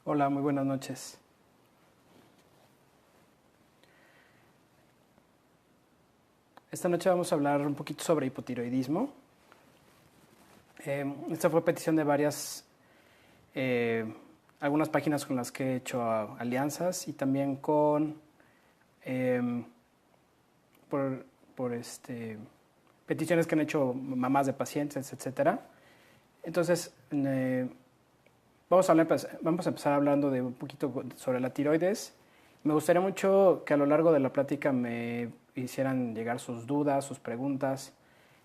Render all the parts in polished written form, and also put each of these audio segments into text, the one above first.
Hola, muy buenas noches. Esta noche vamos a hablar un poquito sobre hipotiroidismo. Esta fue petición de eh, algunas páginas con las que he hecho alianzas y también eh, por, por peticiones que han hecho mamás de pacientes, etcétera. Entonces, vamos a empezar hablando de un poquito sobre la tiroides. Me gustaría mucho que a lo largo de la plática me hicieran llegar sus dudas, sus preguntas,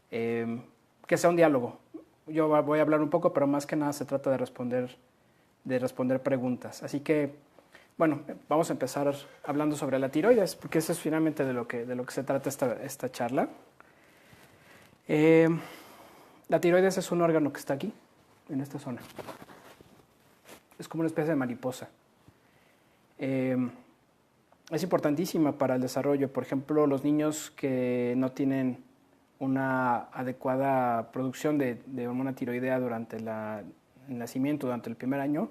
que sea un diálogo. Yo voy a hablar un poco, pero más que nada se trata de responder preguntas. Así que, bueno, vamos a empezar hablando sobre la tiroides, porque eso es finalmente de lo que se trata esta charla. Eh, la tiroides es un órgano que está aquí, en esta zona. Es como una especie de mariposa. Es importantísima para el desarrollo. Por ejemplo, los niños que no tienen una adecuada producción de hormona tiroidea durante el nacimiento, durante el primer año,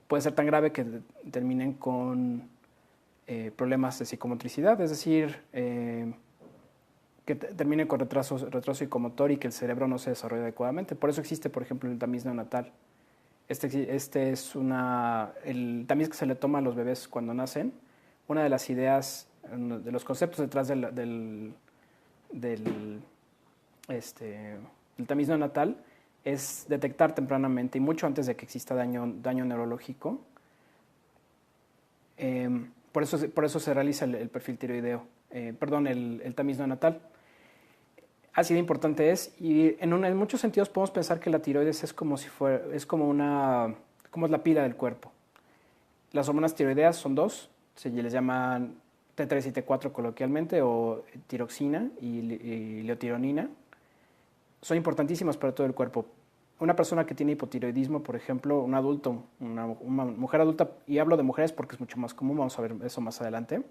puede ser tan grave que terminen con problemas de psicomotricidad, es decir, que terminen con retraso psicomotor y que el cerebro no se desarrolle adecuadamente. Por eso existe, por ejemplo, el tamiz neonatal. Este es el tamiz que se le toma a los bebés cuando nacen. Una de las ideas, de los conceptos detrás del el tamiz neonatal es detectar tempranamente y mucho antes de que exista daño neurológico. Por eso se realiza el perfil tiroideo, el tamiz neonatal. Así de importante es, y en muchos sentidos podemos pensar que la tiroides es como como es la pila del cuerpo. Las hormonas tiroideas son dos, se les llaman T3 y T4 coloquialmente, o tiroxina y leotironina. Son importantísimas para todo el cuerpo. Una persona que tiene hipotiroidismo, por ejemplo, un adulto, una mujer adulta, y hablo de mujeres porque es mucho más común, vamos a ver eso más adelante.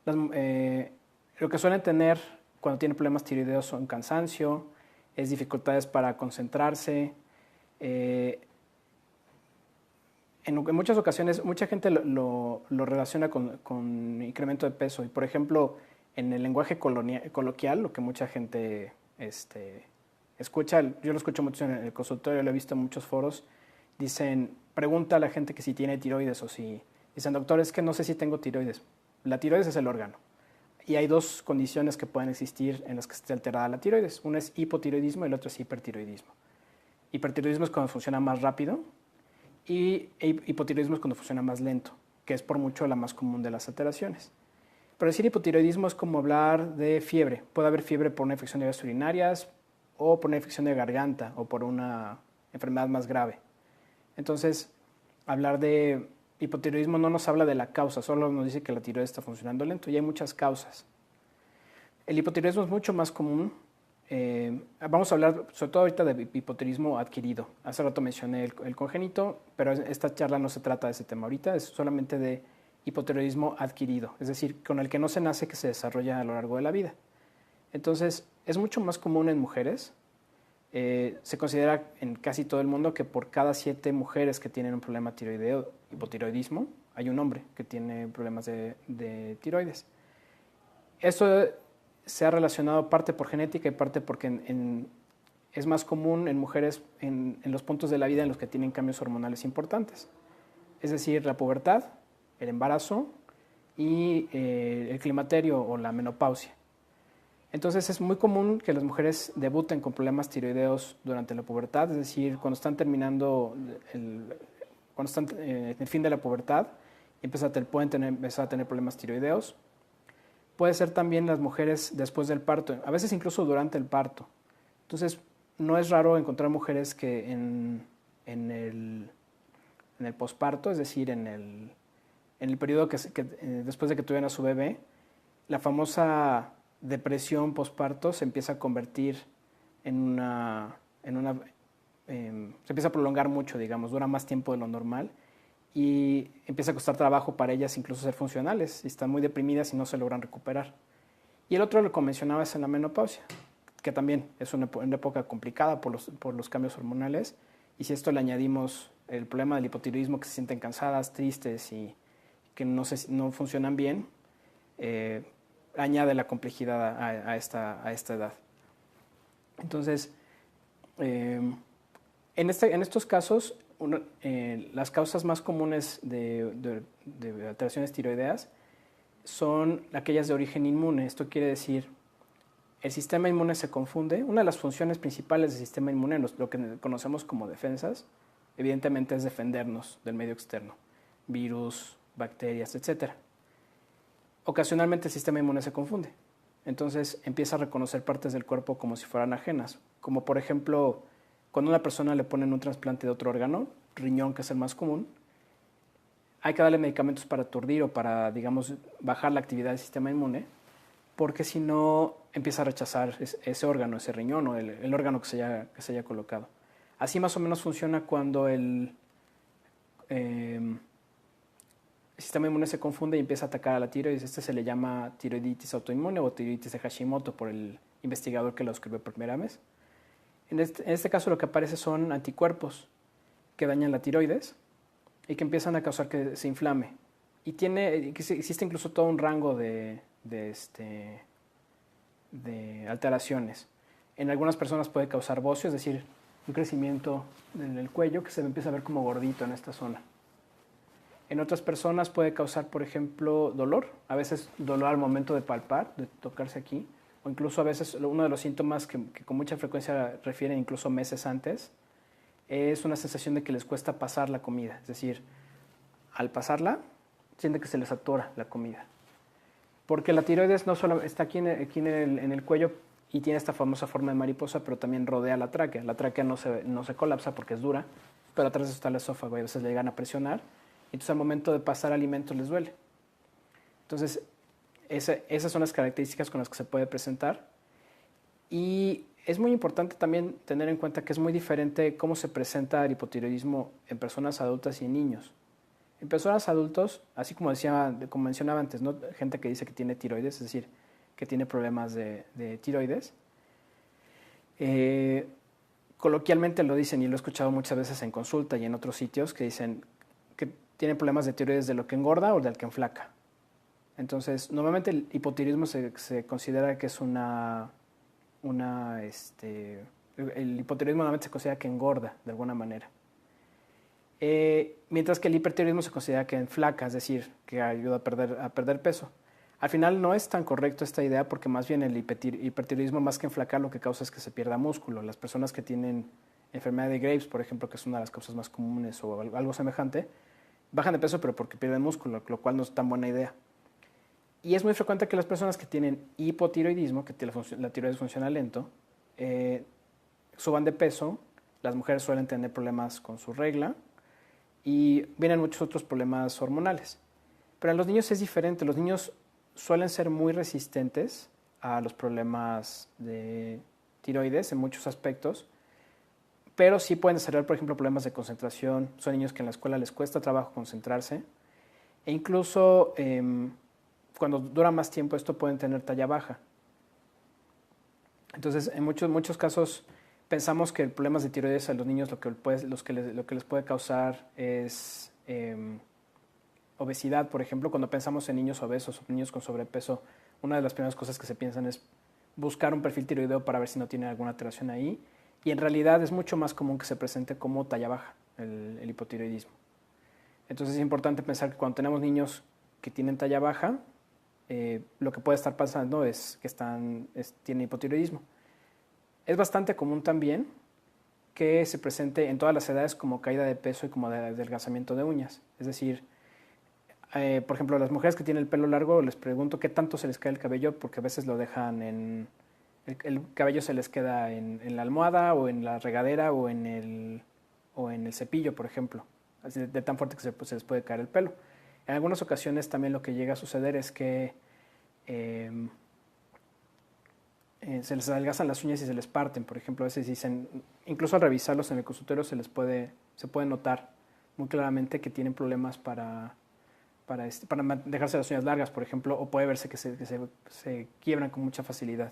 Lo que suelen tener cuando tienen problemas tiroideos son cansancio, es dificultades para concentrarse. En muchas ocasiones, mucha gente lo relaciona con incremento de peso. Y, por ejemplo, en el lenguaje coloquial, lo que mucha gente escucha, yo lo escucho mucho en el consultorio, lo he visto en muchos foros, pregunta a la gente que si tiene tiroides o si... Dicen, doctor, es que no sé si tengo tiroides. La tiroides es el órgano. Y hay dos condiciones que pueden existir en las que esté alterada la tiroides. Una es hipotiroidismo y la otra es hipertiroidismo. Hipertiroidismo es cuando funciona más rápido y hipotiroidismo es cuando funciona más lento, que es por mucho la más común de las alteraciones. Pero decir hipotiroidismo es como hablar de fiebre. Puede haber fiebre por una infección de vías urinarias o por una infección de garganta o por una enfermedad más grave. Entonces, hablar de hipotiroidismo no nos habla de la causa, solo nos dice que la tiroides está funcionando lento y hay muchas causas. El hipotiroidismo es mucho más común. Vamos a hablar sobre todo ahorita de hipotiroidismo adquirido. Hace rato mencioné el congénito, pero esta charla no se trata de ese tema ahorita, es solamente de hipotiroidismo adquirido, es decir, con el que no se nace, que se desarrolla a lo largo de la vida. Entonces, es mucho más común en mujeres. Se considera en casi todo el mundo que por cada 7 mujeres que tienen un problema tiroideo, hipotiroidismo, hay un hombre que tiene problemas de tiroides. Esto se ha relacionado parte por genética y parte porque es más común en mujeres en los puntos de la vida en los que tienen cambios hormonales importantes. Es decir, la pubertad, el embarazo y el climaterio o la menopausia. Entonces es muy común que las mujeres debuten con problemas tiroideos durante la pubertad, es decir, cuando están terminando cuando están en el fin de la pubertad, pueden empezar a tener problemas tiroideos. Puede ser también las mujeres después del parto, a veces incluso durante el parto. Entonces no es raro encontrar mujeres que en el posparto, es decir, en el periodo después de que tuvieron a su bebé, la famosa depresión posparto se empieza a convertir se empieza a prolongar mucho, digamos, dura más tiempo de lo normal y empieza a costar trabajo para ellas incluso ser funcionales y están muy deprimidas y no se logran recuperar. Y el otro, lo que mencionaba, es en la menopausia, que también es una época complicada por los cambios hormonales, y si a esto le añadimos el problema del hipotiroidismo, que se sienten cansadas, tristes y que no funcionan bien, añade la complejidad a esta edad. Entonces, en estos casos, las causas más comunes de alteraciones tiroideas son aquellas de origen inmune. Esto quiere decir, el sistema inmune se confunde. Una de las funciones principales del sistema inmune, lo que conocemos como defensas, evidentemente es defendernos del medio externo, virus, bacterias, etc. Ocasionalmente el sistema inmune se confunde. Entonces empieza a reconocer partes del cuerpo como si fueran ajenas. Como por ejemplo, cuando a una persona le ponen un trasplante de otro órgano, riñón, que es el más común, hay que darle medicamentos para aturdir o para, digamos, bajar la actividad del sistema inmune, porque si no empieza a rechazar ese órgano, ese riñón o el órgano que se haya colocado. Así más o menos funciona cuando el sistema inmune se confunde y empieza a atacar a la tiroides. Este se le llama tiroiditis autoinmune o tiroiditis de Hashimoto por el investigador que lo escribió por primera vez. En este caso lo que aparece son anticuerpos que dañan la tiroides y que empiezan a causar que se inflame. Y existe incluso todo un rango de alteraciones. En algunas personas puede causar bocio, es decir, un crecimiento en el cuello que se empieza a ver como gordito en esta zona. En otras personas puede causar, por ejemplo, dolor, a veces dolor al momento de palpar, de tocarse aquí, o incluso a veces uno de los síntomas que con mucha frecuencia refieren incluso meses antes, es una sensación de que les cuesta pasar la comida, es decir, al pasarla, sienten que se les atora la comida. Porque la tiroides no solo está aquí en el cuello y tiene esta famosa forma de mariposa, pero también rodea la tráquea. La tráquea no se colapsa porque es dura, pero atrás está el esófago y a veces le llegan a presionar. Entonces al momento de pasar alimentos les duele. Entonces esas son las características con las que se puede presentar. Y es muy importante también tener en cuenta que es muy diferente cómo se presenta el hipotiroidismo en personas adultas y en niños. En personas adultos, así como mencionaba antes, ¿no? Gente que dice que tiene tiroides, es decir, que tiene problemas de tiroides. Coloquialmente lo dicen, y lo he escuchado muchas veces en consulta y en otros sitios, que dicen que tienen problemas de tiroides de lo que engorda o del que enflaca. Entonces, normalmente el hipotiroidismo se considera que es el hipotiroidismo normalmente se considera que engorda de alguna manera. Mientras que el hipertiroidismo se considera que enflaca, es decir, que ayuda a perder peso. Al final no es tan correcto esta idea porque más bien el hipertiroidismo, más que enflacar, lo que causa es que se pierda músculo. Las personas que tienen enfermedad de Graves, por ejemplo, que es una de las causas más comunes o algo semejante, bajan de peso pero porque pierden músculo, lo cual no es tan buena idea. Y es muy frecuente que las personas que tienen hipotiroidismo, que la tiroides funciona lento, suban de peso. Las mujeres suelen tener problemas con su regla y vienen muchos otros problemas hormonales. Pero en los niños es diferente. Los niños suelen ser muy resistentes a los problemas de tiroides en muchos aspectos, pero sí pueden desarrollar, por ejemplo, problemas de concentración. Son niños que en la escuela les cuesta trabajo concentrarse e incluso cuando dura más tiempo esto pueden tener talla baja. Entonces, en muchos casos pensamos que problemas de tiroides a los niños lo que les puede causar es obesidad. Por ejemplo, cuando pensamos en niños obesos o niños con sobrepeso, una de las primeras cosas que se piensan es buscar un perfil tiroideo para ver si no tiene alguna alteración ahí. Y en realidad es mucho más común que se presente como talla baja el hipotiroidismo. Entonces es importante pensar que cuando tenemos niños que tienen talla baja, lo que puede estar pasando es que tienen hipotiroidismo. Es bastante común también que se presente en todas las edades como caída de peso y como adelgazamiento de uñas. Es decir, por ejemplo, a las mujeres que tienen el pelo largo les pregunto qué tanto se les cae el cabello, porque a veces lo dejan el cabello se les queda en la almohada o en la regadera o en el cepillo, por ejemplo, así de tan fuerte que se les puede caer el pelo. En algunas ocasiones también lo que llega a suceder es que se les adelgazan las uñas y se les parten. Por ejemplo, a veces dicen, incluso al revisarlos en el consultorio se puede notar muy claramente que tienen problemas para dejarse las uñas largas, por ejemplo, o puede verse que se quiebran con mucha facilidad.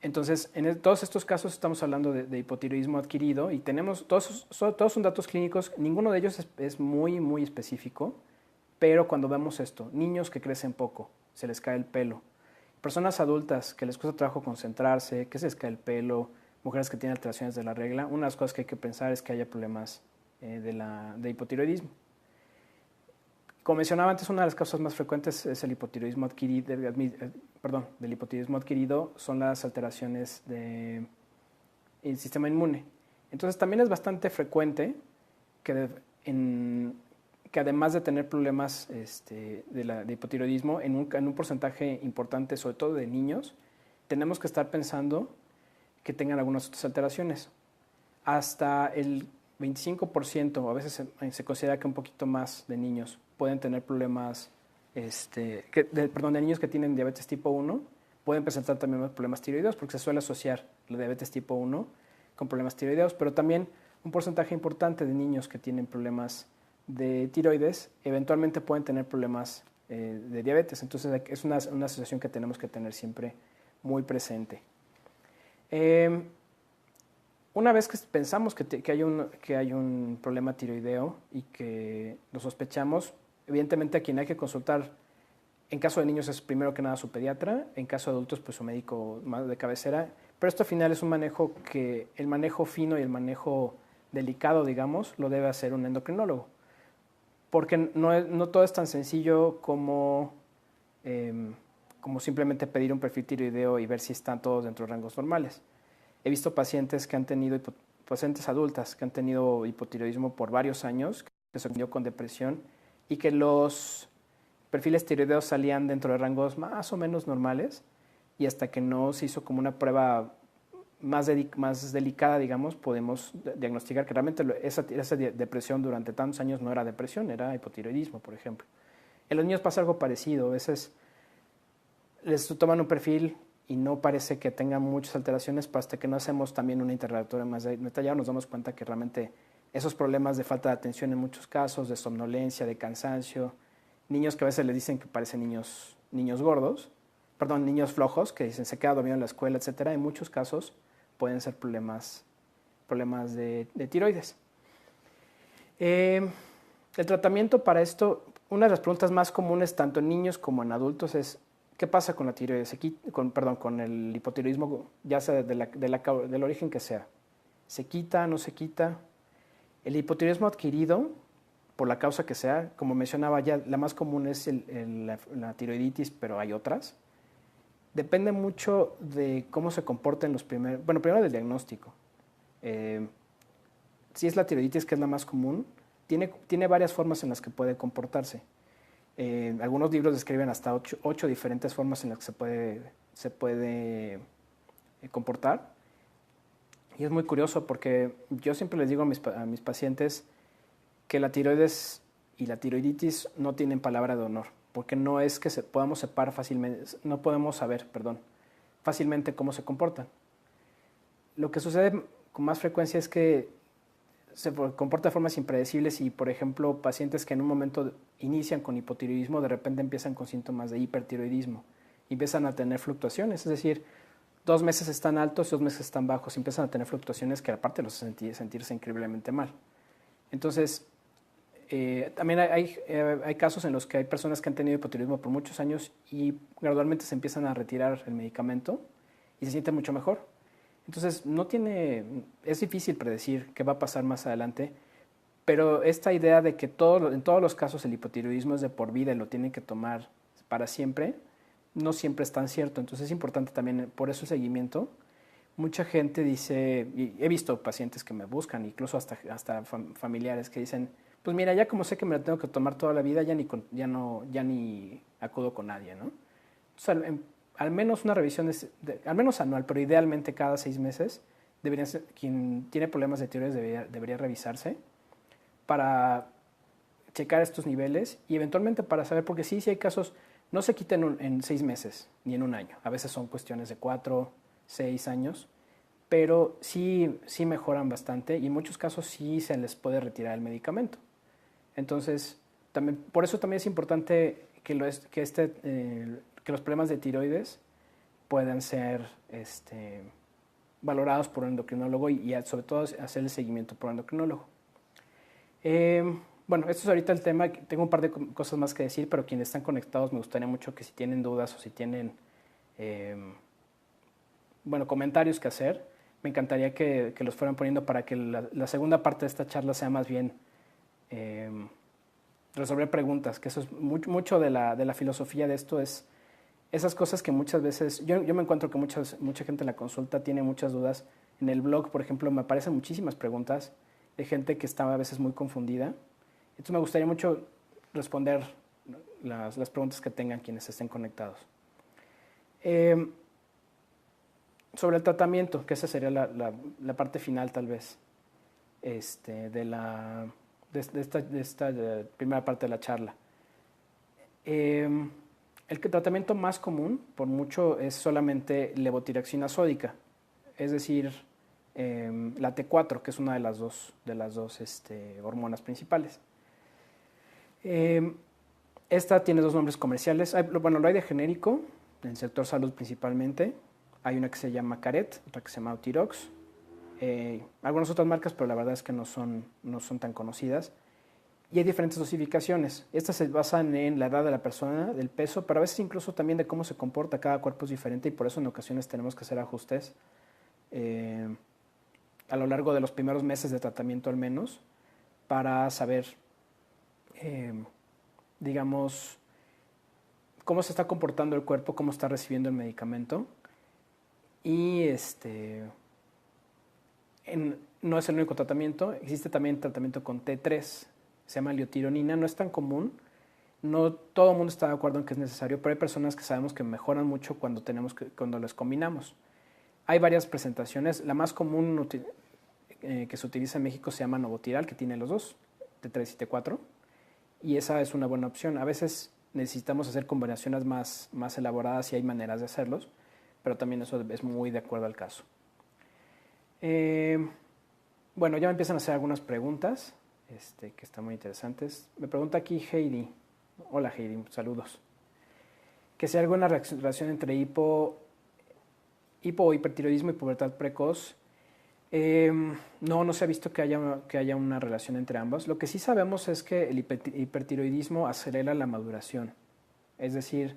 Entonces, todos estos casos estamos hablando de hipotiroidismo adquirido y tenemos, todos son datos clínicos, ninguno de ellos es muy, muy específico, pero cuando vemos esto, niños que crecen poco, se les cae el pelo, personas adultas que les cuesta trabajo concentrarse, que se les cae el pelo, mujeres que tienen alteraciones de la regla, una de las cosas que hay que pensar es que haya problemas de hipotiroidismo. Como mencionaba antes, una de las causas más frecuentes es el hipotiroidismo adquirido, del hipotiroidismo adquirido son las alteraciones del sistema inmune. Entonces también es bastante frecuente que, que además de tener problemas de hipotiroidismo, en un porcentaje importante, sobre todo de niños, tenemos que estar pensando que tengan algunas otras alteraciones. Hasta el 25%, a veces se considera que un poquito más de niños pueden tener problemas, de niños que tienen diabetes tipo 1, pueden presentar también problemas tiroideos, porque se suele asociar la diabetes tipo 1 con problemas tiroideos, pero también un porcentaje importante de niños que tienen problemas de tiroides eventualmente pueden tener problemas de diabetes. Entonces es una asociación que tenemos que tener siempre muy presente. Una vez que pensamos que hay un problema tiroideo y que lo sospechamos, evidentemente a quien hay que consultar, en caso de niños es primero que nada su pediatra, en caso de adultos pues su médico de cabecera, pero esto al final es un manejo que el manejo fino y el manejo delicado, digamos, lo debe hacer un endocrinólogo, porque no todo es tan sencillo como simplemente pedir un perfil tiroideo y ver si están todos dentro de rangos normales. He visto pacientes pacientes adultas que han tenido hipotiroidismo por varios años, que se confundió con depresión y que los perfiles tiroideos salían dentro de rangos más o menos normales y hasta que no se hizo como una prueba más delicada, digamos, podemos diagnosticar que realmente esa depresión durante tantos años no era depresión, era hipotiroidismo, por ejemplo. En los niños pasa algo parecido, a veces les toman un perfil y no parece que tengan muchas alteraciones, pero hasta que no hacemos también una interrogatoria más detallada nos damos cuenta que realmente esos problemas de falta de atención en muchos casos, de somnolencia, de cansancio, niños que a veces les dicen que parecen niños gordos, niños flojos, que dicen se queda dormido en la escuela, etcétera, en muchos casos pueden ser problemas de tiroides. El tratamiento para esto, una de las preguntas más comunes tanto en niños como en adultos es ¿qué pasa con la tiroides? Con el hipotiroidismo, ya sea del origen que sea. ¿Se quita, no se quita? El hipotiroidismo adquirido, por la causa que sea, como mencionaba ya, la más común es la tiroiditis, pero hay otras. Depende mucho de cómo se comporten primero del diagnóstico. Si es la tiroiditis, que es la más común, tiene varias formas en las que puede comportarse. Algunos libros describen hasta 8 diferentes formas en las que se puede comportar. Y es muy curioso porque yo siempre les digo a mis pacientes que la tiroides y la tiroiditis no tienen palabra de honor, porque no es que podamos separar fácilmente, no podemos saber, fácilmente cómo se comportan. Lo que sucede con más frecuencia es que se comporta de formas impredecibles y, por ejemplo, pacientes que en un momento inician con hipotiroidismo, de repente empiezan con síntomas de hipertiroidismo, empiezan a tener fluctuaciones, es decir, 2 meses están altos y 2 meses están bajos, empiezan a tener fluctuaciones que aparte los hacen sentirse increíblemente mal. Entonces, también hay casos en los que hay personas que han tenido hipotiroidismo por muchos años y gradualmente se empiezan a retirar el medicamento y se sienten mucho mejor. Entonces, es difícil predecir qué va a pasar más adelante, pero esta idea de que en todos los casos el hipotiroidismo es de por vida y lo tienen que tomar para siempre, no siempre es tan cierto. Entonces es importante también, por eso el seguimiento. Mucha gente dice, y he visto pacientes que me buscan, incluso hasta familiares que dicen, pues mira, ya como sé que me lo tengo que tomar toda la vida, ya ni acudo con nadie, ¿no? Entonces, al menos una revisión, al menos anual, pero idealmente cada 6 meses, quien tiene problemas de tiroides debería revisarse para checar estos niveles y eventualmente para saber, porque sí hay casos, no se quitan en 6 meses ni en un año, a veces son cuestiones de 4, 6 años, pero sí mejoran bastante y en muchos casos sí se les puede retirar el medicamento. Entonces, por eso también es importante que los problemas de tiroides puedan ser valorados por un endocrinólogo y sobre todo hacer el seguimiento por un endocrinólogo. Bueno, esto es ahorita el tema. Tengo un par de cosas más que decir, pero quienes están conectados me gustaría mucho que si tienen dudas o si tienen comentarios que hacer, me encantaría que los fueran poniendo para que la segunda parte de esta charla sea más bien resolver preguntas, que eso es mucho de la filosofía de esto, es esas cosas que muchas veces, yo me encuentro que mucha gente en la consulta tiene muchas dudas. En el blog, por ejemplo, me aparecen muchísimas preguntas de gente que está a veces muy confundida. Entonces me gustaría mucho responder las preguntas que tengan quienes estén conectados. Sobre el tratamiento, que esa sería la parte final tal vez de esta primera parte de la charla. El tratamiento más común, por mucho, es solamente levotiraxina sódica, es decir, la T4, que es una de las dos hormonas principales. Esta tiene dos nombres comerciales. Lo hay de genérico, en el sector salud principalmente. Hay una que se llama Caret, otra que se llama Eutirox. Algunas otras marcas, pero la verdad es que no son tan conocidas. Y hay diferentes dosificaciones. Estas se basan en la edad de la persona, del peso, pero a veces incluso también de cómo se comporta. Cada cuerpo es diferente y por eso en ocasiones tenemos que hacer ajustes a lo largo de los primeros meses de tratamiento al menos, para saber, digamos, cómo se está comportando el cuerpo, cómo está recibiendo el medicamento. Y no es el único tratamiento, existe también tratamiento con T3, se llama liotironina, no es tan común, no todo el mundo está de acuerdo en que es necesario, pero hay personas que sabemos que mejoran mucho cuando les combinamos. Hay varias presentaciones, la más común que se utiliza en México se llama Novotiral, que tiene los dos, T3 y T4, y esa es una buena opción. A veces necesitamos hacer combinaciones más elaboradas y hay maneras de hacerlos, pero también eso es muy de acuerdo al caso. Bueno, ya me empiezan a hacer algunas preguntas que están muy interesantes. Me pregunta aquí Heidi. Hola Heidi, saludos. Que si hay alguna relación entre hipo o hipertiroidismo y pubertad precoz. No se ha visto que haya una relación entre ambos. Lo que sí sabemos es que el hipertiroidismo acelera la maduración. Es decir,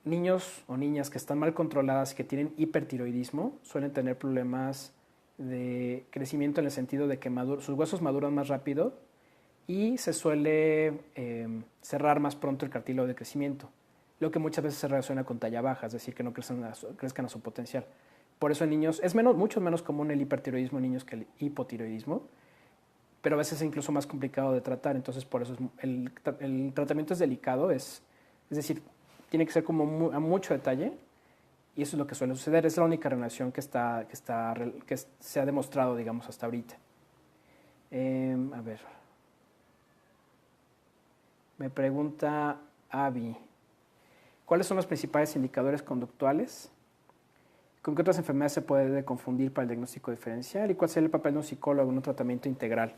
niños o niñas que están mal controladas y que tienen hipertiroidismo suelen tener problemas de crecimiento en el sentido de que sus huesos maduran más rápido y se suele cerrar más pronto el cartílago de crecimiento, lo que muchas veces se relaciona con talla baja, es decir, que no crezcan a su potencial. Por eso en niños es mucho menos común el hipertiroidismo en niños que el hipotiroidismo, pero a veces es incluso más complicado de tratar, entonces por eso el tratamiento es delicado, es decir, tiene que ser como a mucho detalle y eso es lo que suele suceder. Es la única relación que se ha demostrado, digamos, hasta ahorita. A ver. Me pregunta Avi. ¿Cuáles son los principales indicadores conductuales? ¿Con qué otras enfermedades se puede confundir para el diagnóstico diferencial? ¿Y cuál sería el papel de un psicólogo en un tratamiento integral?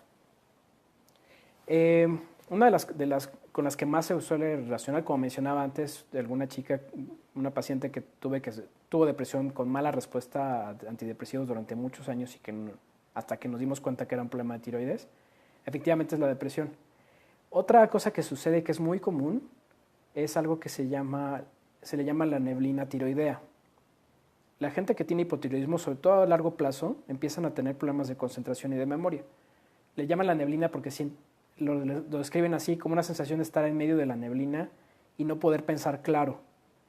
Una de las con las que más se suele relacionar, como mencionaba antes, de alguna chica, una paciente que tuvo depresión con mala respuesta a antidepresivos durante muchos años y hasta que nos dimos cuenta que era un problema de tiroides, efectivamente es la depresión. Otra cosa que sucede que es muy común es algo que se le llama la neblina tiroidea. La gente que tiene hipotiroidismo, sobre todo a largo plazo, empiezan a tener problemas de concentración y de memoria. Le llaman la neblina porque lo describen así, como una sensación de estar en medio de la neblina y no poder pensar claro.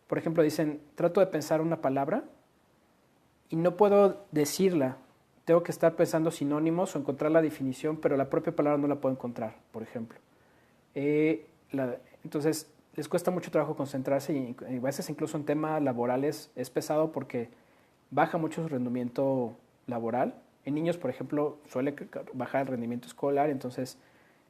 Por ejemplo, dicen, trato de pensar una palabra y no puedo decirla. Tengo que estar pensando sinónimos o encontrar la definición, pero la propia palabra no la puedo encontrar, por ejemplo. Entonces, les cuesta mucho trabajo concentrarse y a veces incluso en temas laborales es pesado porque baja mucho su rendimiento laboral. En niños, por ejemplo, suele bajar el rendimiento escolar, entonces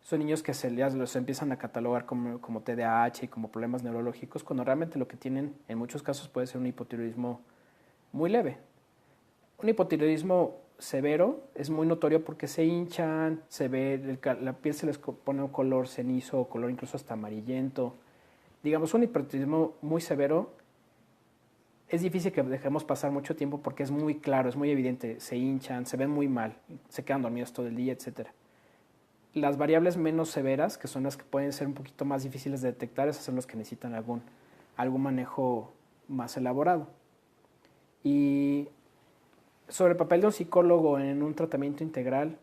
son niños que los empiezan a catalogar como TDAH y como problemas neurológicos, cuando realmente lo que tienen en muchos casos puede ser un hipotiroidismo muy leve. Un hipotiroidismo severo es muy notorio porque se hinchan, la piel se les pone un color cenizo o color incluso hasta amarillento. Digamos, un hipotiroidismo muy severo es difícil que dejemos pasar mucho tiempo porque es muy claro, es muy evidente, se hinchan, se ven muy mal, se quedan dormidos todo el día, etcétera. Las variables menos severas, que son las que pueden ser un poquito más difíciles de detectar, esas son las que necesitan algún manejo más elaborado. Y sobre el papel de un psicólogo en un tratamiento integral,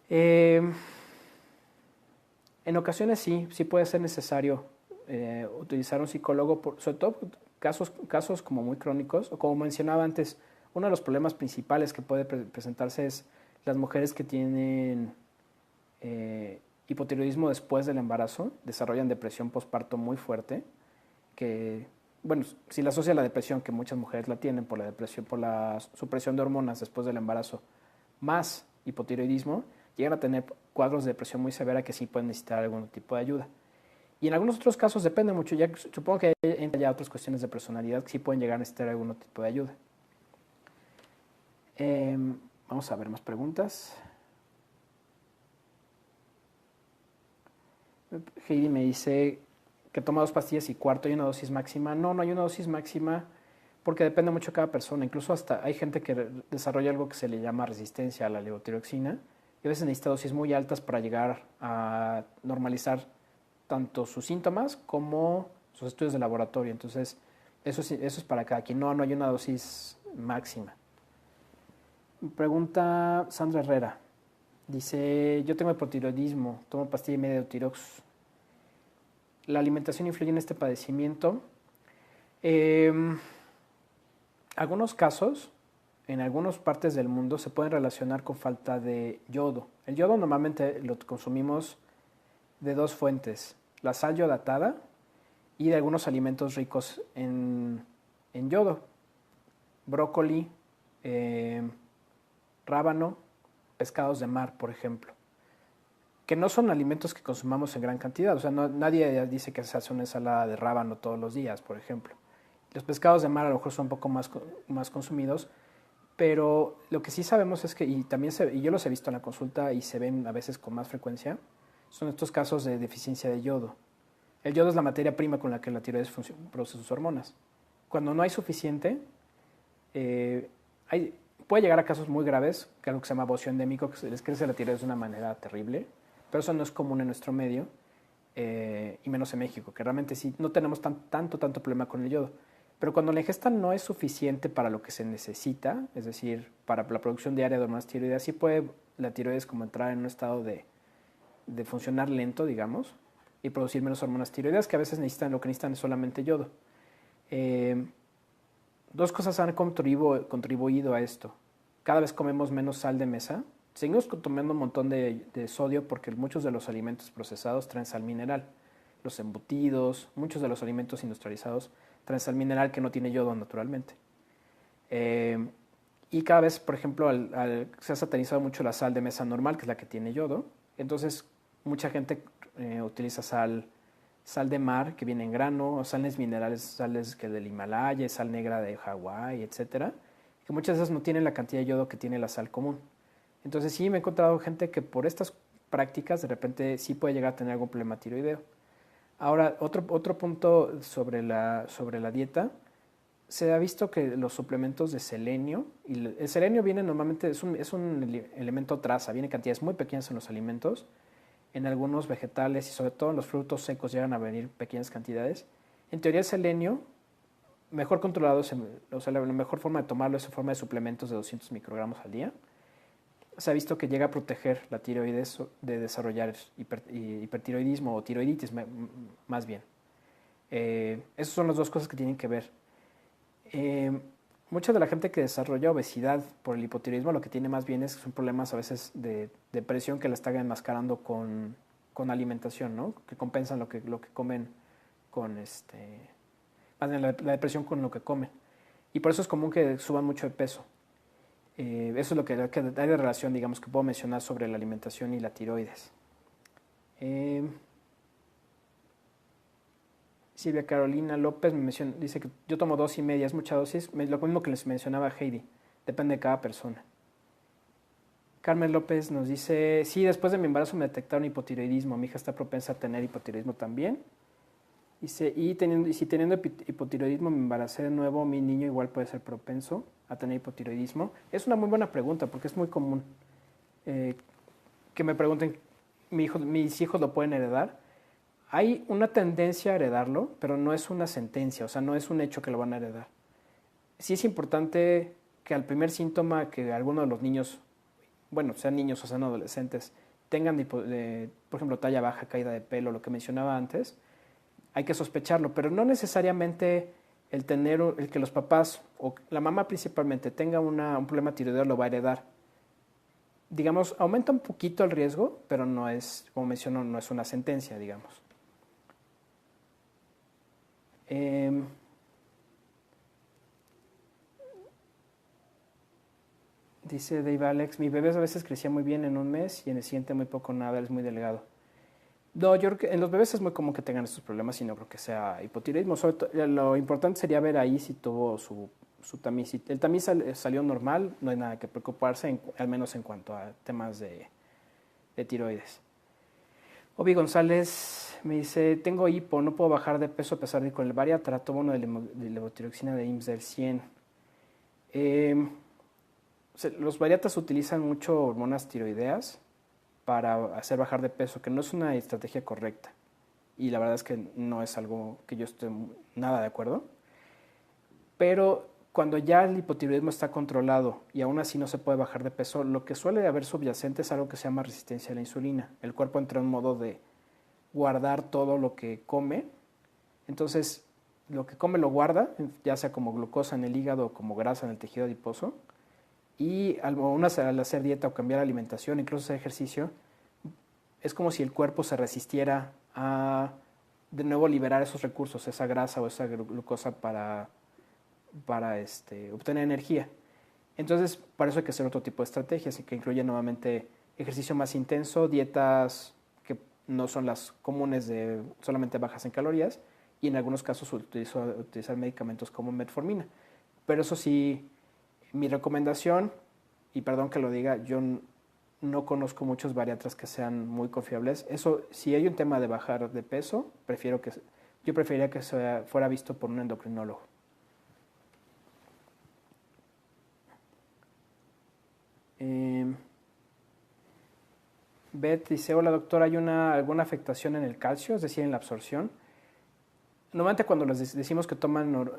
en ocasiones sí puede ser necesario utilizar un psicólogo, sobre todo casos como muy crónicos, o como mencionaba antes, uno de los problemas principales que puede presentarse es las mujeres que tienen hipotiroidismo después del embarazo, desarrollan depresión postparto muy fuerte, que, bueno, si la asocia a la depresión, que muchas mujeres la tienen por la depresión, por la supresión de hormonas después del embarazo, más hipotiroidismo, llegan a tener cuadros de depresión muy severa que sí pueden necesitar algún tipo de ayuda. Y en algunos otros casos depende mucho, ya supongo que hay ya otras cuestiones de personalidad que sí pueden llegar a necesitar algún tipo de ayuda. Vamos a ver más preguntas. Heidi me dice que toma 2 pastillas y cuarto, ¿hay una dosis máxima? No hay una dosis máxima porque depende mucho de cada persona. Incluso hasta hay gente que desarrolla algo que se le llama resistencia a la levotiroxina y a veces necesita dosis muy altas para llegar a normalizar tanto sus síntomas como sus estudios de laboratorio. Entonces, eso es para cada quien. No hay una dosis máxima. Pregunta Sandra Herrera. Dice, yo tengo hipotiroidismo, tomo pastilla y media de Eutirox. ¿La alimentación influye en este padecimiento? Algunos casos, en algunas partes del mundo, se pueden relacionar con falta de yodo. El yodo normalmente lo consumimos de 2 fuentes, la sal yodatada y de algunos alimentos ricos en yodo, brócoli, rábano, pescados de mar, por ejemplo, que no son alimentos que consumamos en gran cantidad. O sea, nadie dice que se hace una ensalada de rábano todos los días, por ejemplo. Los pescados de mar a lo mejor son un poco más consumidos, pero lo que sí sabemos es que, y yo los he visto en la consulta y se ven a veces con más frecuencia, son estos casos de deficiencia de yodo. El yodo es la materia prima con la que la tiroides produce sus hormonas. Cuando no hay suficiente, puede llegar a casos muy graves, que algo que se llama bocio endémico, que se les crece la tiroides de una manera terrible, pero eso no es común en nuestro medio, y menos en México, que realmente sí no tenemos tanto problema con el yodo. Pero cuando la ingesta no es suficiente para lo que se necesita, es decir, para la producción diaria de hormonas tiroideas, sí puede la tiroides como entrar en un estado de funcionar lento, digamos, y producir menos hormonas tiroideas, que a veces lo que necesitan es solamente yodo. 2 cosas han contribuido a esto. Cada vez comemos menos sal de mesa. Seguimos tomando un montón de sodio porque muchos de los alimentos procesados traen sal mineral. Los embutidos, muchos de los alimentos industrializados traen sal mineral que no tiene yodo naturalmente. Y cada vez, por ejemplo, se ha satanizado mucho la sal de mesa normal, que es la que tiene yodo. Entonces, mucha gente utiliza sal de mar que viene en grano, o sales minerales, sales que del Himalaya, sal negra de Hawái, etcétera, que muchas veces no tienen la cantidad de yodo que tiene la sal común. Entonces sí me he encontrado gente que por estas prácticas de repente sí puede llegar a tener algún problema tiroideo. Ahora, otro punto sobre la dieta, se ha visto que los suplementos de selenio, y el selenio viene normalmente, es un elemento traza, viene en cantidades muy pequeñas en los alimentos, en algunos vegetales y sobre todo en los frutos secos llegan a venir pequeñas cantidades. En teoría el selenio, mejor controlado, o sea, la mejor forma de tomarlo es en forma de suplementos de 200 microgramos al día. Se ha visto que llega a proteger la tiroides de desarrollar hipertiroidismo o tiroiditis más bien. Esas son las 2 cosas que tienen que ver. Mucha de la gente que desarrolla obesidad por el hipotiroidismo lo que tiene más bien son problemas a veces de depresión que la están enmascarando con alimentación, ¿no? Que compensan lo que comen con más bien la depresión con lo que comen. Y por eso es común que suban mucho de peso. Eso es lo que hay de relación, digamos, que puedo mencionar sobre la alimentación y la tiroides. Silvia Carolina López dice que yo tomo 2,5, es mucha dosis. Lo mismo que les mencionaba Heidi, depende de cada persona. Carmen López nos dice, sí, después de mi embarazo me detectaron hipotiroidismo, mi hija está propensa a tener hipotiroidismo también. Dice, y si teniendo hipotiroidismo me embaracé de nuevo, mi niño igual puede ser propenso a tener hipotiroidismo. Es una muy buena pregunta porque es muy común que me pregunten, mis hijos lo pueden heredar. Hay una tendencia a heredarlo, pero no es una sentencia, o sea, no es un hecho que lo van a heredar. Sí es importante que al primer síntoma que alguno de los niños, bueno, sean niños o sean adolescentes, tengan, por ejemplo, talla baja, caída de pelo, lo que mencionaba antes, hay que sospecharlo, pero no necesariamente el que los papás o la mamá principalmente tenga un problema tiroideo lo va a heredar. Digamos, aumenta un poquito el riesgo, pero no es, como menciono, no es una sentencia, digamos. Eh, Dice Dave Alex, mi bebé a veces crecía muy bien en un mes y en el siguiente muy poco nada, es muy delgado. No, yo creo que en los bebés es muy común que tengan estos problemas y no creo que sea hipotiroidismo. Lo importante sería ver ahí si tuvo su tamiz. Si el tamiz salió normal, no hay nada que preocuparse, al menos en cuanto a temas de tiroides. Obi González me dice, tengo hipo, no puedo bajar de peso a pesar de ir con el bariatra, tomo uno de levotiroxina de IMSS del 100. Los bariatras utilizan mucho hormonas tiroideas para hacer bajar de peso, que no es una estrategia correcta. Y la verdad es que no es algo que yo esté nada de acuerdo. Pero cuando ya el hipotiroidismo está controlado y aún así no se puede bajar de peso, lo que suele haber subyacente es algo que se llama resistencia a la insulina. El cuerpo entra en un modo de guardar todo lo que come. Entonces, lo que come lo guarda, ya sea como glucosa en el hígado o como grasa en el tejido adiposo. Y al hacer dieta o cambiar alimentación, incluso hacer ejercicio, es como si el cuerpo se resistiera a de nuevo liberar esos recursos, esa grasa o esa glucosa para obtener energía. Entonces, para eso hay que hacer otro tipo de estrategias que incluyen nuevamente ejercicio más intenso, dietas que no son las comunes de solamente bajas en calorías y en algunos casos utilizar medicamentos como metformina. Pero eso sí, mi recomendación, y perdón que lo diga, yo no conozco muchos bariatras que sean muy confiables. Eso, si hay un tema de bajar de peso, yo preferiría que fuera visto por un endocrinólogo. Beth dice, hola doctora, ¿hay alguna afectación en el calcio, es decir, en la absorción? Normalmente cuando les decimos que toman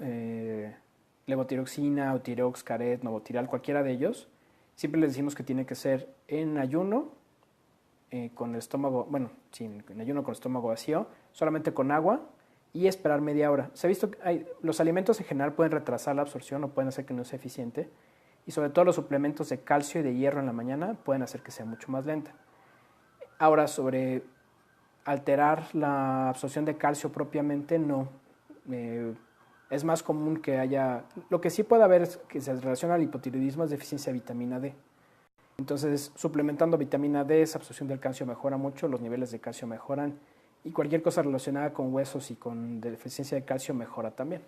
levotiroxina, o tirox, caret, novotiral, cualquiera de ellos, siempre les decimos que tiene que ser en ayuno, con el estómago, bueno, sin en ayuno con el estómago vacío, solamente con agua y esperar media hora. Se ha visto que los alimentos en general pueden retrasar la absorción o pueden hacer que no sea eficiente y sobre todo los suplementos de calcio y de hierro en la mañana pueden hacer que sea mucho más lenta. Ahora, sobre alterar la absorción de calcio propiamente, no. Es más común que haya... Lo que sí puede haber es que se relaciona al hipotiroidismo es deficiencia de vitamina D. Entonces, suplementando vitamina D, esa absorción del calcio mejora mucho, los niveles de calcio mejoran y cualquier cosa relacionada con huesos y con deficiencia de calcio mejora también.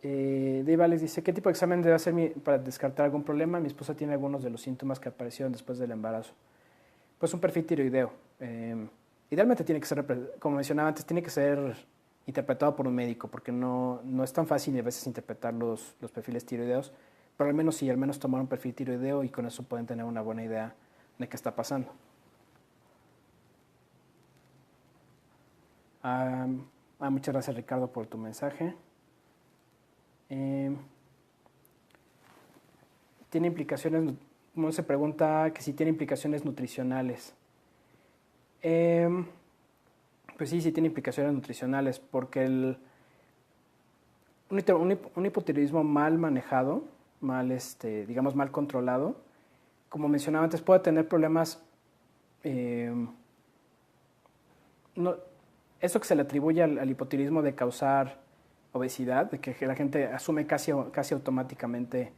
Dave Alex dice, ¿qué tipo de examen debe hacer para descartar algún problema? Mi esposa tiene algunos de los síntomas que aparecieron después del embarazo. Pues un perfil tiroideo. Idealmente tiene que ser, como mencionaba antes, tiene que ser interpretado por un médico, porque no es tan fácil a veces interpretar los perfiles tiroideos, pero al menos sí, al menos tomar un perfil tiroideo y con eso pueden tener una buena idea de qué está pasando. Muchas gracias Ricardo por tu mensaje. Tiene implicaciones, uno se pregunta que si tiene implicaciones nutricionales. Pues sí tiene implicaciones nutricionales, porque un hipotiroidismo mal manejado, digamos mal controlado, como mencionaba antes, puede tener problemas. Eso que se le atribuye al hipotiroidismo de causar obesidad, de que la gente asume casi automáticamente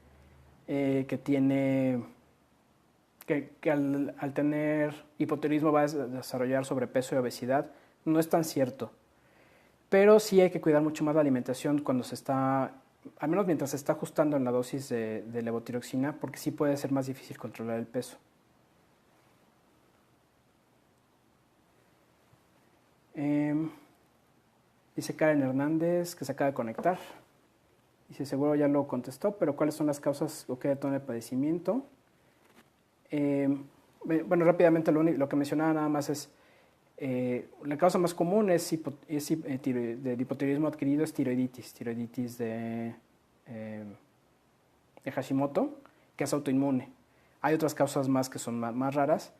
que tiene que al tener hipotiroidismo va a desarrollar sobrepeso y obesidad, no es tan cierto. Pero sí hay que cuidar mucho más la alimentación cuando se está, al menos mientras se está ajustando en la dosis de levotiroxina, porque sí puede ser más difícil controlar el peso. Em, Dice Karen Hernández que se acaba de conectar. Dice, seguro ya lo contestó, pero ¿cuáles son las causas o qué detona el padecimiento? Bueno, rápidamente lo que mencionaba nada más es, la causa más común es del hipotiroidismo adquirido es tiroiditis de Hashimoto, que es autoinmune. Hay otras causas más que son más raras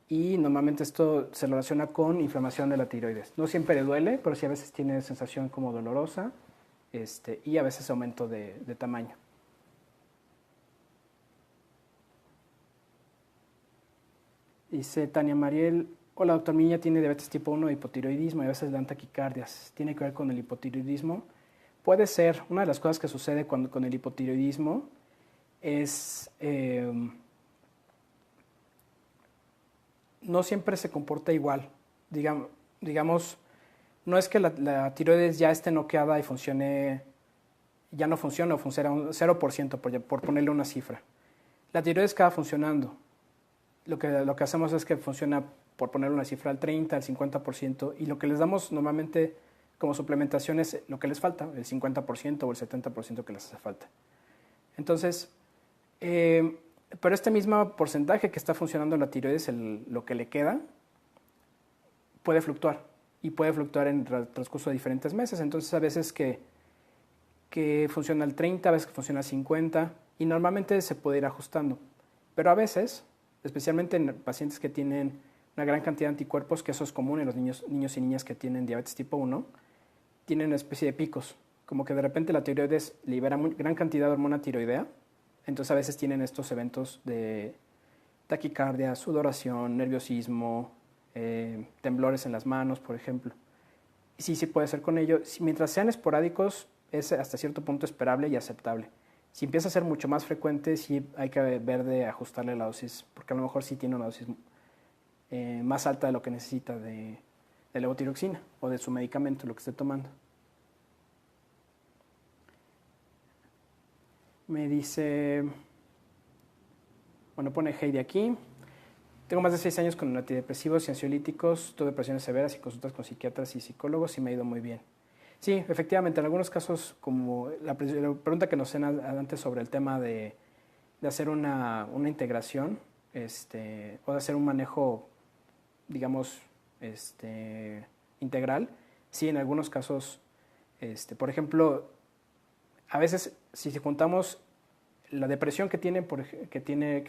y normalmente esto se relaciona con inflamación de la tiroides. No siempre duele, pero sí a veces tiene sensación como dolorosa y a veces aumento de tamaño. Dice Tania Mariel, hola doctor, mi niña tiene diabetes tipo 1 hipotiroidismo y a veces le dan taquicardias. ¿Tiene que ver con el hipotiroidismo? Puede ser. Una de las cosas que sucede con el hipotiroidismo es no siempre se comporta igual. Digamos, no es que la tiroides ya esté noqueada y ya no funciona o funciona un 0%, por ponerle una cifra. La tiroides acaba funcionando. Lo que hacemos es que funciona, por poner una cifra, al 30, al 50%, y lo que les damos normalmente como suplementación es lo que les falta, el 50% o el 70% que les hace falta. Entonces, pero este mismo porcentaje que está funcionando la tiroides, lo que le queda, puede fluctuar, y puede fluctuar en el transcurso de diferentes meses. Entonces, a veces que funciona al 30, a veces que funciona al 50, y normalmente se puede ir ajustando. Pero a veces, especialmente en pacientes que tienen una gran cantidad de anticuerpos, que eso es común en los niños y niñas que tienen diabetes tipo 1, tienen una especie de picos, como que de repente la tiroides libera gran cantidad de hormona tiroidea, entonces a veces tienen estos eventos de taquicardia, sudoración, nerviosismo, temblores en las manos, por ejemplo. Y sí puede ser con ello. Mientras sean esporádicos, es hasta cierto punto esperable y aceptable. Si empieza a ser mucho más frecuente, sí hay que ver de ajustarle la dosis, porque a lo mejor sí tiene una dosis más alta de lo que necesita de levotiroxina o de su medicamento, lo que esté tomando. Me dice, bueno, pone Heidi aquí. Tengo más de 6 años con antidepresivos y ansiolíticos, tuve depresiones severas y consultas con psiquiatras y psicólogos y me ha ido muy bien. Sí, efectivamente, en algunos casos, como la pregunta que nos hacen antes sobre el tema de hacer una integración o de hacer un manejo, digamos, integral, sí, en algunos casos, por ejemplo, a veces si juntamos la depresión que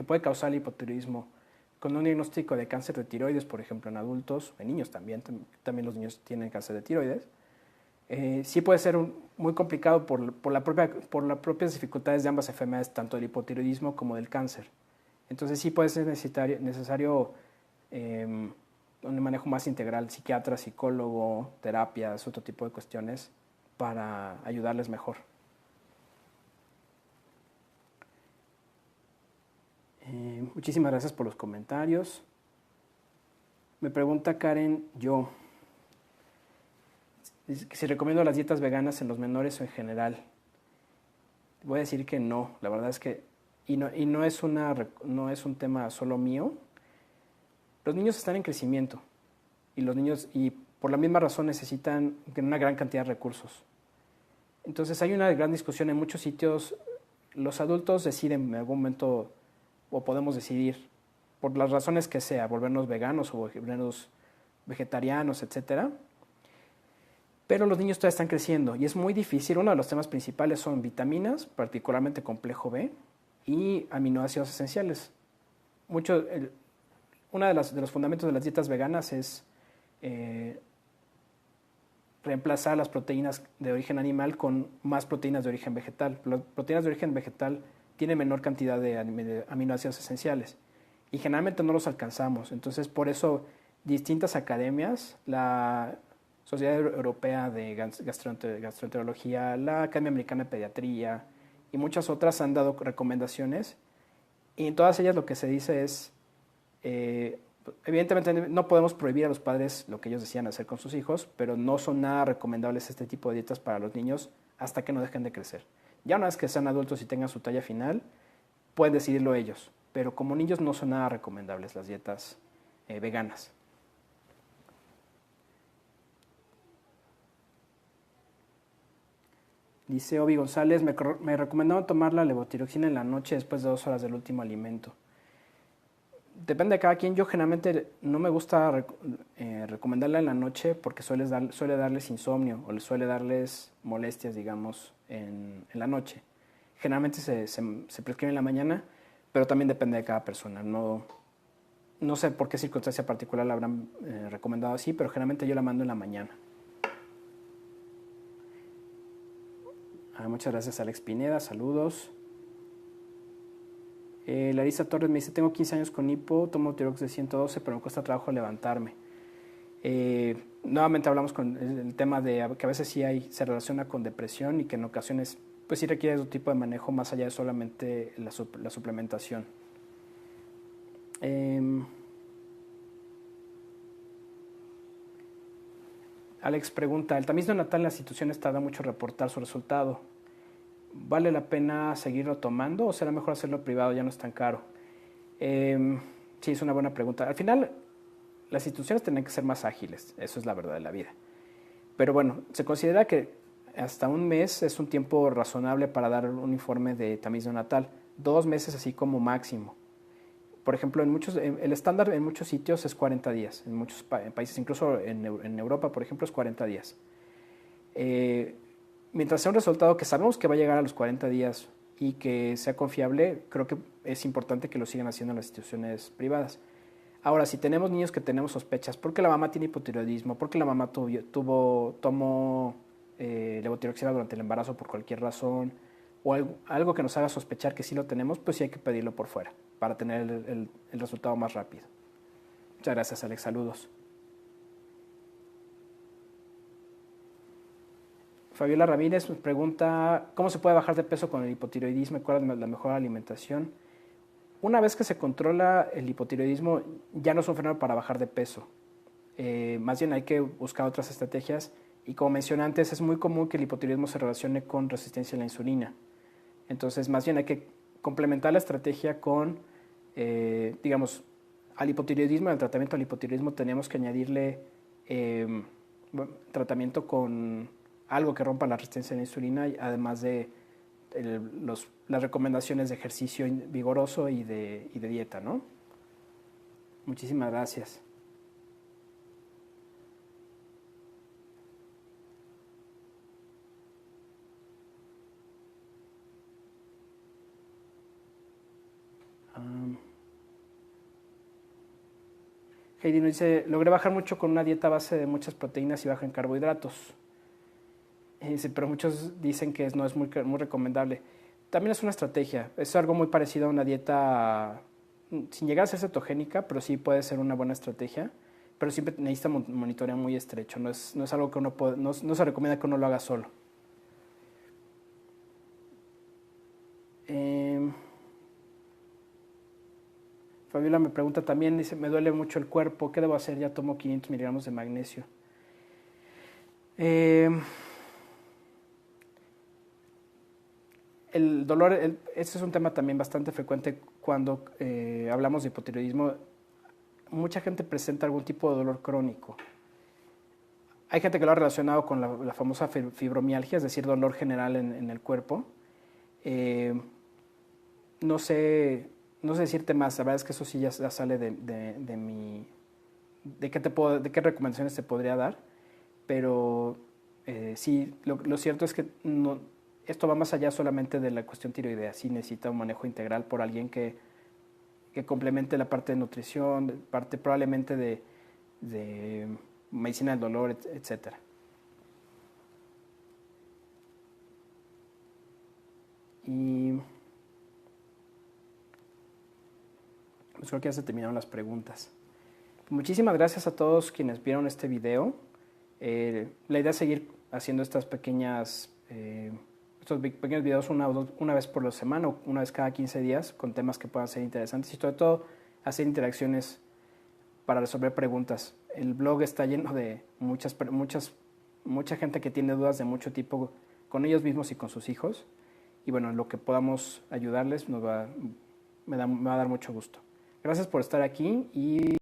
puede causar el hipotiroidismo con un diagnóstico de cáncer de tiroides, por ejemplo, en adultos, en niños también los niños tienen cáncer de tiroides, sí puede ser muy complicado por las propias dificultades de ambas enfermedades, tanto del hipotiroidismo como del cáncer. Entonces sí puede ser necesario un manejo más integral, psiquiatra, psicólogo, terapias, otro tipo de cuestiones para ayudarles mejor. Muchísimas gracias por los comentarios. Me pregunta Karen dice que si recomiendo las dietas veganas en los menores o en general. Voy a decir que no, la verdad es que, y no es un tema solo mío. Los niños están en crecimiento y los niños, y por la misma razón, necesitan una gran cantidad de recursos. Entonces hay una gran discusión en muchos sitios. Los adultos deciden en algún momento, o podemos decidir, por las razones que sea, volvernos veganos o volvernos vegetarianos, etcétera. Pero los niños todavía están creciendo y es muy difícil. Uno de los temas principales son vitaminas, particularmente complejo B, y aminoácidos esenciales. Uno de los fundamentos de las dietas veganas es reemplazar las proteínas de origen animal con más proteínas de origen vegetal. Las proteínas de origen vegetal tienen menor cantidad de aminoácidos esenciales y generalmente no los alcanzamos. Entonces, por eso distintas academias, la Sociedad Europea de Gastroenterología, la Academia Americana de Pediatría y muchas otras han dado recomendaciones, y en todas ellas lo que se dice es, evidentemente no podemos prohibir a los padres lo que ellos decían hacer con sus hijos, pero no son nada recomendables este tipo de dietas para los niños hasta que no dejen de crecer. Ya una vez que sean adultos y tengan su talla final, pueden decidirlo ellos, pero como niños no son nada recomendables las dietas veganas. Dice Obi González, me recomendaron tomar la levotiroxina en la noche después de 2 horas del último alimento. Depende de cada quien. Yo generalmente no me gusta recomendarla en la noche porque suele darles insomnio o suele darles molestias, digamos, en la noche. Generalmente se prescribe en la mañana, pero también depende de cada persona. No sé por qué circunstancia particular la habrán recomendado así, pero generalmente yo la mando en la mañana. Muchas gracias, Alex Pineda. Saludos. Larisa Torres me dice, tengo 15 años con hipo, tomo Tirox de 112, pero me cuesta trabajo levantarme. Nuevamente hablamos con el tema de que a veces sí se relaciona con depresión y que en ocasiones pues sí requiere otro tipo de manejo más allá de solamente la suplementación. Alex pregunta, ¿el tamiz neonatal en las instituciones tarda mucho reportar su resultado? ¿Vale la pena seguirlo tomando o será mejor hacerlo privado, ya no es tan caro? Sí, es una buena pregunta. Al final, las instituciones tienen que ser más ágiles, eso es la verdad de la vida. Pero bueno, se considera que hasta un mes es un tiempo razonable para dar un informe de tamiz neonatal. 2 meses así como máximo. Por ejemplo, el estándar en muchos sitios es 40 días, en muchos países, incluso en Europa, por ejemplo, es 40 días. Mientras sea un resultado que sabemos que va a llegar a los 40 días y que sea confiable, creo que es importante que lo sigan haciendo en las instituciones privadas. Ahora, si tenemos niños que tenemos sospechas, porque la mamá tiene hipotiroidismo, porque la mamá tomó levotiroxina durante el embarazo por cualquier razón, o algo que nos haga sospechar que sí lo tenemos, pues sí hay que pedirlo por fuera para tener el resultado más rápido. Muchas gracias, Alex. Saludos. Fabiola Ramírez nos pregunta, ¿cómo se puede bajar de peso con el hipotiroidismo y cuál es la mejor alimentación? Una vez que se controla el hipotiroidismo, ya no es un fenómeno para bajar de peso. Más bien hay que buscar otras estrategias y como mencioné antes, es muy común que el hipotiroidismo se relacione con resistencia a la insulina. Entonces, más bien hay que complementar la estrategia con, digamos, al hipotiroidismo, al tratamiento del hipotiroidismo tenemos que añadirle tratamiento con algo que rompa la resistencia a la insulina, además de las recomendaciones de ejercicio vigoroso y de dieta, ¿no? Muchísimas gracias. Heidi nos dice, logré bajar mucho con una dieta a base de muchas proteínas y baja en carbohidratos. Dice, pero muchos dicen que no es muy recomendable. También es una estrategia, es algo muy parecido a una dieta sin llegar a ser cetogénica, pero sí puede ser una buena estrategia, pero siempre necesita monitoreo muy estrecho, no es algo que uno puede, no se recomienda que uno lo haga solo. Fabiola me pregunta también, dice, me duele mucho el cuerpo, ¿qué debo hacer? Ya tomo 500 miligramos de magnesio. El dolor, este es un tema también bastante frecuente cuando hablamos de hipotiroidismo. Mucha gente presenta algún tipo de dolor crónico. Hay gente que lo ha relacionado con la famosa fibromialgia, es decir, dolor general en el cuerpo. No sé decirte más, la verdad es que eso sí ya sale de mi... de qué recomendaciones te podría dar, pero sí, lo cierto es que esto va más allá solamente de la cuestión tiroidea, sí necesita un manejo integral por alguien que complemente la parte de nutrición, parte probablemente de medicina del dolor, etc. Y pues creo que ya se terminaron las preguntas. Muchísimas gracias a todos quienes vieron este video. La idea es seguir haciendo estos pequeños videos una vez por la semana o una vez cada 15 días con temas que puedan ser interesantes y sobre todo hacer interacciones para resolver preguntas. El blog está lleno de mucha gente que tiene dudas de mucho tipo con ellos mismos y con sus hijos. Y bueno, lo que podamos ayudarles me va a dar mucho gusto. Gracias por estar aquí y